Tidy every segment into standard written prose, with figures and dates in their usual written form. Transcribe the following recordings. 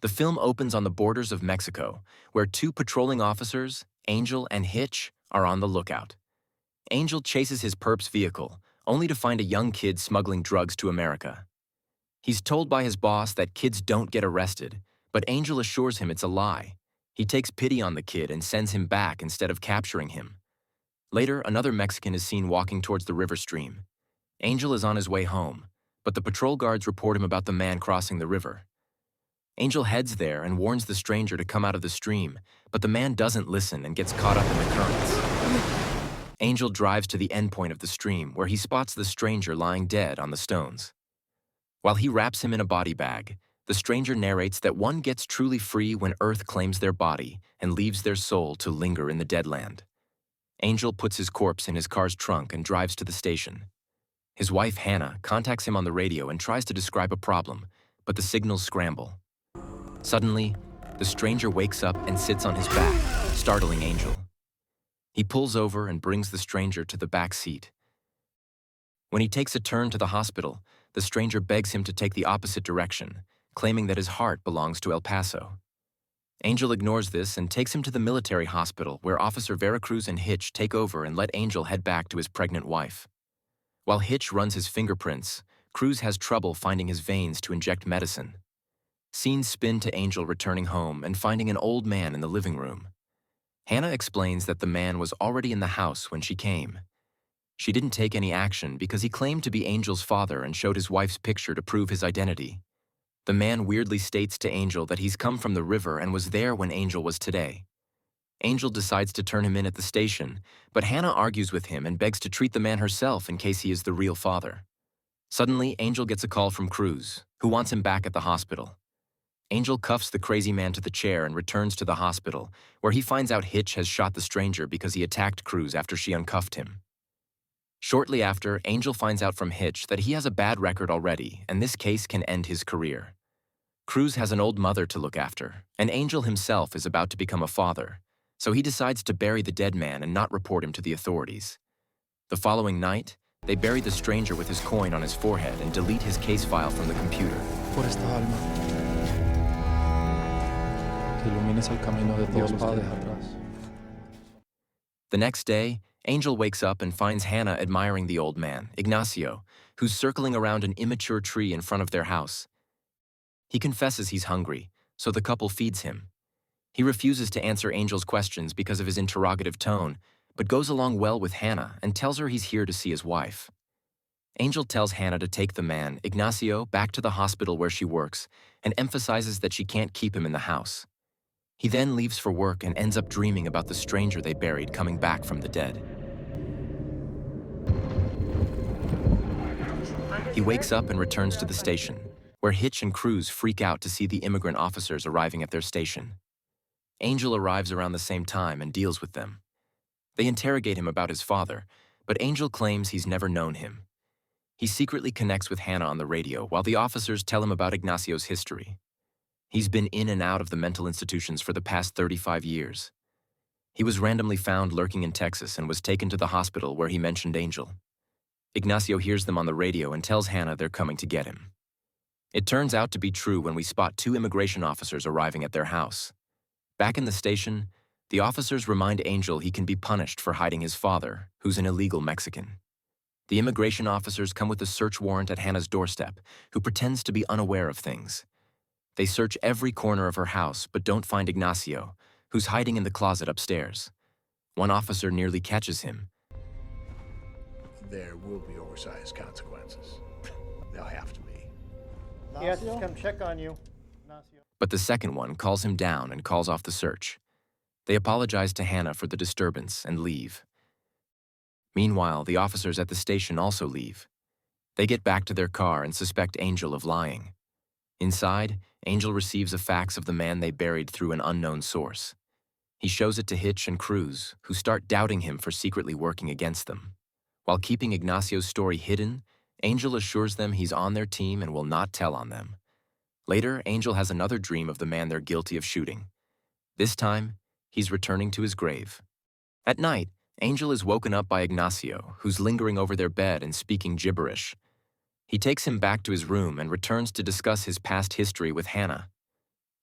The film opens on the borders of Mexico, where two patrolling officers, Angel and Hitch, are on the lookout. Angel chases his perp's vehicle, only to find a young kid smuggling drugs to America. He's told by his boss that kids don't get arrested, but Angel assures him it's a lie. He takes pity on the kid and sends him back instead of capturing him. Later, another Mexican is seen walking towards the river stream. Angel is on his way home, but the patrol guards report him about the man crossing the river. Angel heads there and warns the stranger to come out of the stream, but the man doesn't listen and gets caught up in the currents. Angel drives to the endpoint of the stream, where he spots the stranger lying dead on the stones. While he wraps him in a body bag, the stranger narrates that one gets truly free when Earth claims their body and leaves their soul to linger in the Deadland. Angel puts his corpse in his car's trunk and drives to the station. His wife, Hannah, contacts him on the radio and tries to describe a problem, but the signals scramble. Suddenly, the stranger wakes up and sits on his back, startling Angel. He pulls over and brings the stranger to the back seat. When he takes a turn to the hospital, the stranger begs him to take the opposite direction, claiming that his heart belongs to El Paso. Angel ignores this and takes him to the military hospital, where Officer Veracruz and Hitch take over and let Angel head back to his pregnant wife. While Hitch runs his fingerprints, Cruz has trouble finding his veins to inject medicine. Scenes spin to Angel returning home and finding an old man in the living room. Hannah explains that the man was already in the house when she came. She didn't take any action because he claimed to be Angel's father and showed his wife's picture to prove his identity. The man weirdly states to Angel that he's come from the river and was there when Angel was today. Angel decides to turn him in at the station, but Hannah argues with him and begs to treat the man herself in case he is the real father. Suddenly, Angel gets a call from Cruz, who wants him back at the hospital. Angel cuffs the crazy man to the chair and returns to the hospital, where he finds out Hitch has shot the stranger because he attacked Cruz after she uncuffed him. Shortly after, Angel finds out from Hitch that he has a bad record already, and this case can end his career. Cruz has an old mother to look after, and Angel himself is about to become a father, so he decides to bury the dead man and not report him to the authorities. The following night, they bury the stranger with his coin on his forehead and delete his case file from the computer. Por esta alma, que ilumines el camino de todos los que deja atrás. The next day, Angel wakes up and finds Hannah admiring the old man, Ignacio, who's circling around an immature tree in front of their house. He confesses he's hungry, so the couple feeds him. He refuses to answer Angel's questions because of his interrogative tone, but goes along well with Hannah and tells her he's here to see his wife. Angel tells Hannah to take the man, Ignacio, back to the hospital where she works and emphasizes that she can't keep him in the house. He then leaves for work and ends up dreaming about the stranger they buried coming back from the dead. He wakes up and returns to the station, where Hitch and Cruz freak out to see the immigrant officers arriving at their station. Angel arrives around the same time and deals with them. They interrogate him about his father, but Angel claims he's never known him. He secretly connects with Hannah on the radio while the officers tell him about Ignacio's history. He's been in and out of the mental institutions for the past 35 years. He was randomly found lurking in Texas and was taken to the hospital where he mentioned Angel. Ignacio hears them on the radio and tells Hannah they're coming to get him. It turns out to be true when we spot two immigration officers arriving at their house. Back in the station, the officers remind Angel he can be punished for hiding his father, who's an illegal Mexican. The immigration officers come with a search warrant at Hannah's doorstep, who pretends to be unaware of things. They search every corner of her house but don't find Ignacio, who's hiding in the closet upstairs. One officer nearly catches him. There will be oversized consequences. They'll have to be. He has to come check on you. But the second one calls him down and calls off the search. They apologize to Hannah for the disturbance and leave. Meanwhile, the officers at the station also leave. They get back to their car and suspect Angel of lying. Inside, Angel receives a fax of the man they buried through an unknown source. He shows it to Hitch and Cruz, who start doubting him for secretly working against them. While keeping Ignacio's story hidden, Angel assures them he's on their team and will not tell on them. Later, Angel has another dream of the man they're guilty of shooting. This time, he's returning to his grave. At night, Angel is woken up by Ignacio, who's lingering over their bed and speaking gibberish. He takes him back to his room and returns to discuss his past history with Hannah.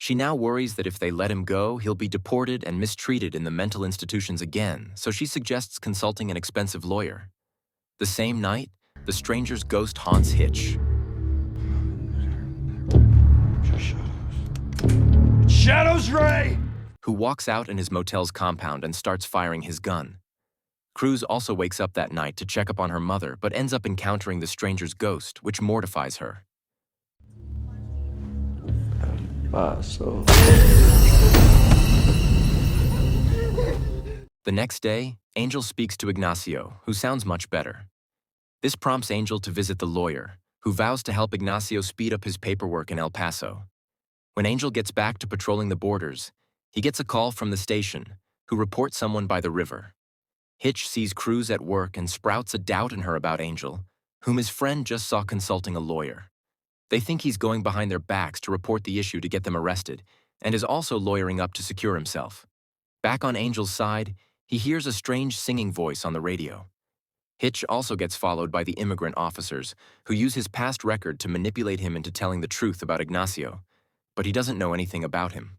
She now worries that if they let him go, he'll be deported and mistreated in the mental institutions again, so she suggests consulting an expensive lawyer. The same night, the stranger's ghost haunts Hitch. Shadows, Ray! Who walks out in his motel's compound and starts firing his gun. Cruz also wakes up that night to check up on her mother, but ends up encountering the stranger's ghost, which mortifies her. The next day, Angel speaks to Ignacio, who sounds much better. This prompts Angel to visit the lawyer, who vows to help Ignacio speed up his paperwork in El Paso. When Angel gets back to patrolling the borders, he gets a call from the station, who reports someone by the river. Hitch sees Cruz at work and sprouts a doubt in her about Angel, whom his friend just saw consulting a lawyer. They think he's going behind their backs to report the issue to get them arrested, and is also lawyering up to secure himself. Back on Angel's side, he hears a strange singing voice on the radio. Hitch also gets followed by the immigrant officers, who use his past record to manipulate him into telling the truth about Ignacio, but he doesn't know anything about him.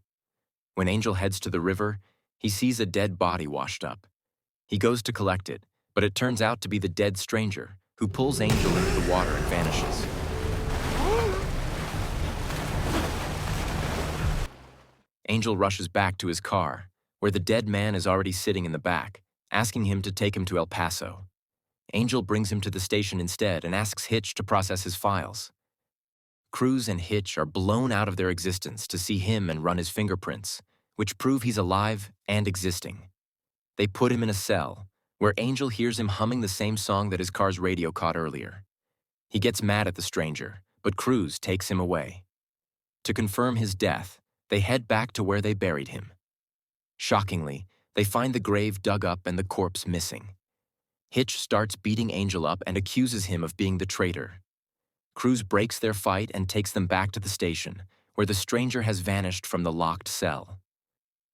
When Angel heads to the river, he sees a dead body washed up. He goes to collect it, but it turns out to be the dead stranger, who pulls Angel into the water and vanishes. Angel rushes back to his car, where the dead man is already sitting in the back, asking him to take him to El Paso. Angel brings him to the station instead and asks Hitch to process his files. Cruz and Hitch are blown out of their existence to see him and run his fingerprints, which prove he's alive and existing. They put him in a cell, where Angel hears him humming the same song that his car's radio caught earlier. He gets mad at the stranger, but Cruz takes him away. To confirm his death, they head back to where they buried him. Shockingly, they find the grave dug up and the corpse missing. Hitch starts beating Angel up and accuses him of being the traitor. Cruz breaks their fight and takes them back to the station, where the stranger has vanished from the locked cell.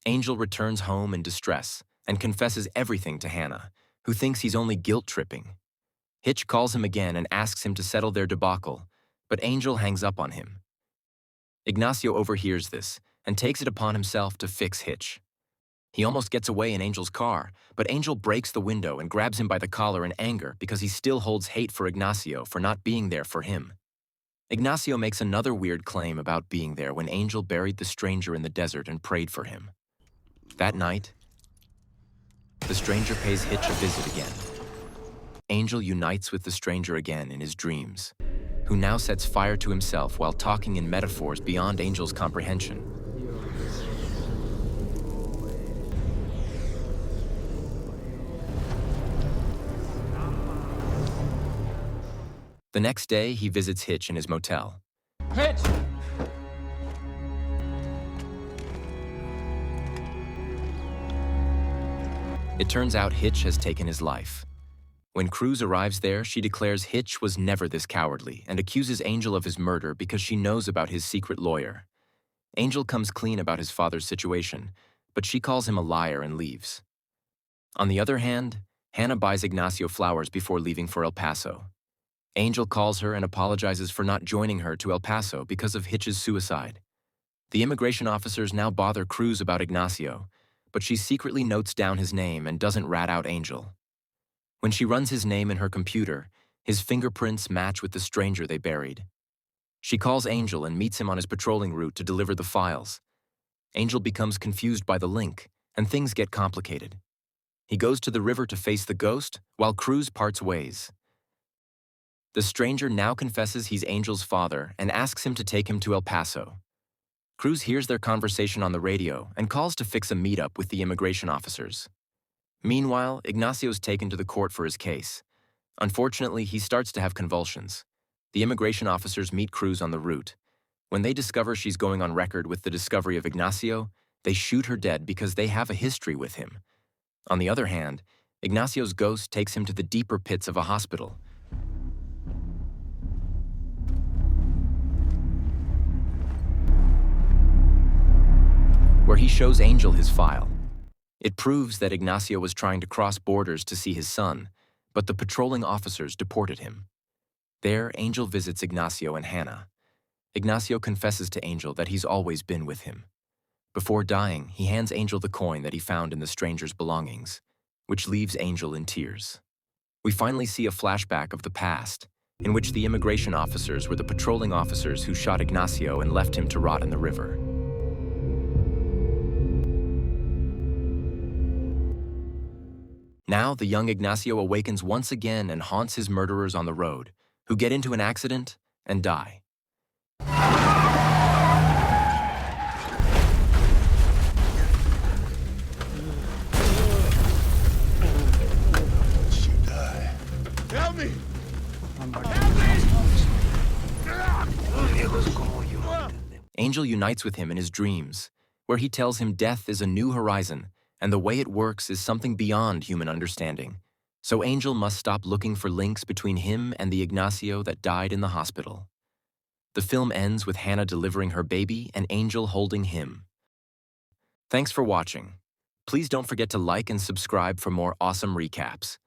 Angel returns home in distress and confesses everything to Hannah, who thinks he's only guilt-tripping. Hitch calls him again and asks him to settle their debacle, but Angel hangs up on him. Ignacio overhears this and takes it upon himself to fix Hitch. He almost gets away in Angel's car, but Angel breaks the window and grabs him by the collar in anger because he still holds hate for Ignacio for not being there for him. Ignacio makes another weird claim about being there when Angel buried the stranger in the desert and prayed for him. That night, the stranger pays Hitch a visit again. Angel unites with the stranger again in his dreams, who now sets fire to himself while talking in metaphors beyond Angel's comprehension. The next day, he visits Hitch in his motel. Hitch! It turns out Hitch has taken his life. When Cruz arrives there, she declares Hitch was never this cowardly and accuses Angel of his murder because she knows about his secret lawyer. Angel comes clean about his father's situation, but she calls him a liar and leaves. On the other hand, Hannah buys Ignacio flowers before leaving for El Paso. Angel calls her and apologizes for not joining her to El Paso because of Hitch's suicide. The immigration officers now bother Cruz about Ignacio, but she secretly notes down his name and doesn't rat out Angel. When she runs his name in her computer, his fingerprints match with the stranger they buried. She calls Angel and meets him on his patrolling route to deliver the files. Angel becomes confused by the link, and things get complicated. He goes to the river to face the ghost, while Cruz parts ways. The stranger now confesses he's Angel's father and asks him to take him to El Paso. Cruz hears their conversation on the radio and calls to fix a meetup with the immigration officers. Meanwhile, Ignacio's taken to the court for his case. Unfortunately, he starts to have convulsions. The immigration officers meet Cruz on the route. When they discover she's going on record with the discovery of Ignacio, they shoot her dead because they have a history with him. On the other hand, Ignacio's ghost takes him to the deeper pits of a hospital. Where he shows Angel his file. It proves that Ignacio was trying to cross borders to see his son, but the patrolling officers deported him. There, Angel visits Ignacio and Hannah. Ignacio confesses to Angel that he's always been with him. Before dying, he hands Angel the coin that he found in the stranger's belongings, which leaves Angel in tears. We finally see a flashback of the past, in which the immigration officers were the patrolling officers who shot Ignacio and left him to rot in the river. Now, the young Ignacio awakens once again and haunts his murderers on the road, who get into an accident and die. She died. Help me! Angel unites with him in his dreams, where he tells him death is a new horizon, and the way it works is something beyond human understanding. So Angel must stop looking for links between him and the Ignacio that died in the hospital. The film ends with Hannah delivering her baby and Angel holding him. Thanks for watching. Please don't forget to like and subscribe for more awesome recaps.